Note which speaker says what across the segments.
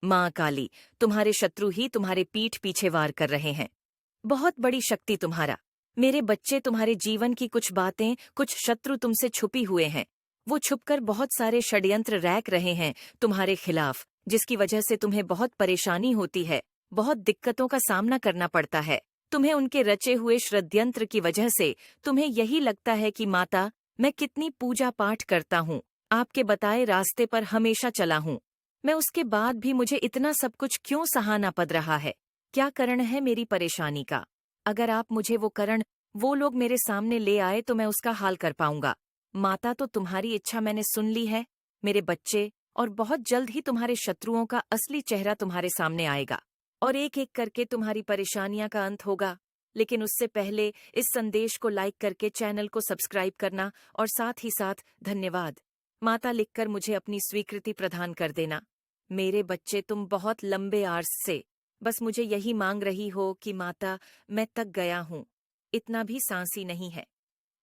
Speaker 1: माँ काली, तुम्हारे शत्रु ही तुम्हारे पीठ पीछे वार कर रहे हैं। बहुत बड़ी शक्ति तुम्हारा। मेरे बच्चे, तुम्हारे जीवन की कुछ बातें, कुछ शत्रु तुमसे छुपी हुए हैं। वो छुपकर बहुत सारे षड्यंत्र रैक रहे हैं तुम्हारे खिलाफ, जिसकी वजह से तुम्हें बहुत परेशानी होती है, बहुत दिक्कतों का सामना करना पड़ता है। तुम्हें उनके रचे हुए षड्यंत्र की वजह से तुम्हें यही लगता है कि माता, मैं कितनी पूजा पाठ करता हूँ, आपके बताए रास्ते पर हमेशा चला हूँ, मैं उसके बाद भी मुझे इतना सब कुछ क्यों सहाना पड़ रहा है? क्या कारण है मेरी परेशानी का? अगर आप मुझे वो कारण, वो लोग मेरे सामने ले आए तो मैं उसका हाल कर पाऊंगा। माता, तो तुम्हारी इच्छा मैंने सुन ली है मेरे बच्चे, और बहुत जल्द ही तुम्हारे शत्रुओं का असली चेहरा तुम्हारे सामने आएगा और एक एक करके तुम्हारी परेशानियां का अंत होगा। लेकिन उससे पहले इस संदेश को लाइक करके चैनल को सब्सक्राइब करना, और साथ ही साथ धन्यवाद माता लिखकर मुझे अपनी स्वीकृति प्रदान कर देना। मेरे बच्चे, तुम बहुत लंबे आर्स से बस मुझे यही मांग रही हो कि माता, मैं तक गया हूँ, इतना भी सांसी नहीं है।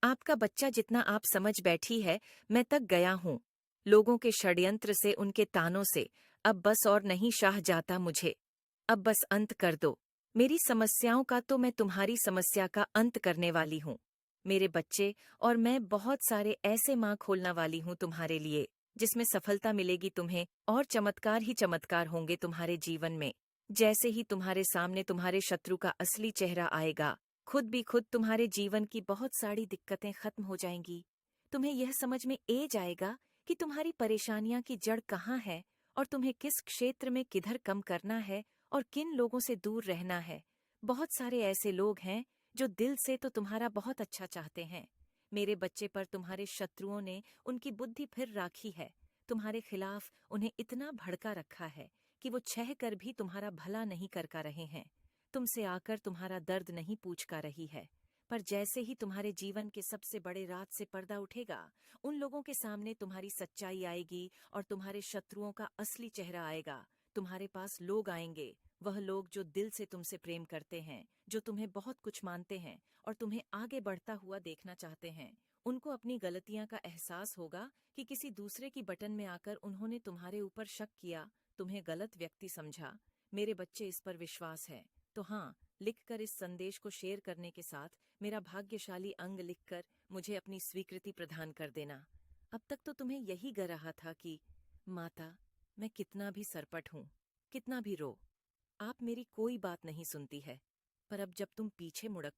Speaker 1: आपका बच्चा जितना आप समझ बैठी है, मैं तक गया हूँ। लोगों के षड्यंत्र से, उनके तानों से अब बस और नहीं शाह जाता मुझे। अब बस अंत कर दो मेरी समस्याओं का, तो मैं तुम्हारी समस्या का अंत करने वाली हूँ मेरे बच्चे। और मैं बहुत सारे ऐसे माँ खोलने वाली हूँ तुम्हारे लिए, जिसमें सफलता मिलेगी तुम्हें, और चमत्कार ही चमत्कार होंगे तुम्हारे जीवन में। जैसे ही तुम्हारे सामने तुम्हारे शत्रु का असली चेहरा आएगा, खुद भी खुद तुम्हारे जीवन की बहुत सारी दिक्कतें खत्म हो जाएंगी। तुम्हें यह समझ में ए जाएगा कि तुम्हारी परेशानियां की जड़ कहाँ है, और तुम्हें किस क्षेत्र में किधर कम करना है और किन लोगों से दूर रहना है। बहुत सारे ऐसे लोग हैं जो दिल से तो तुम्हारा बहुत अच्छा चाहते हैं मेरे बच्चे, पर तुम्हारे शत्रुओं ने उनकी बुद्धि फिर राखी है। तुम्हारे खिलाफ उन्हें इतना भड़का रखा है कि वो छह कर भी तुम्हारा भला नहीं कर का रहे हैं। तुमसे आकर तुम्हारा दर्द नहीं पूछ का रही है। पर जैसे ही तुम्हारे जीवन के सबसे बड़े रात से पर्दा उठेगा, उन लोगों के सामने तुम्हारी सच्चाई आएगी और तुम्हारे शत्रुओं का असली चेहरा आएगा। तुम्हारे पास लोग आएंगे, वह लोग जो दिल से तुमसे प्रेम करते हैं, जो तुम्हें बहुत कुछ मानते हैं और तुम्हें आगे बढ़ता हुआ देखना चाहते हैं। उनको अपनी गलतियां का एहसास होगा कि किसी दूसरे की बटन में आकर उन्होंने तुम्हारे ऊपर शक किया, तुम्हें गलत व्यक्ति समझा। मेरे बच्चे, इस पर विश्वास है तो हाँ, लिखकर इस संदेश को शेयर करने के साथ मेरा भाग्यशाली अंग लिखकर मुझे अपनी स्वीकृति प्रदान कर देना। अब तक तो तुम्हें यही ग रहा था कि माता, मैं कितना भी सरपट हूँ, कितना भी रो, आप मेरी कोई बात नहीं सुनती है। पर अब जब तुम पीछे मुड़क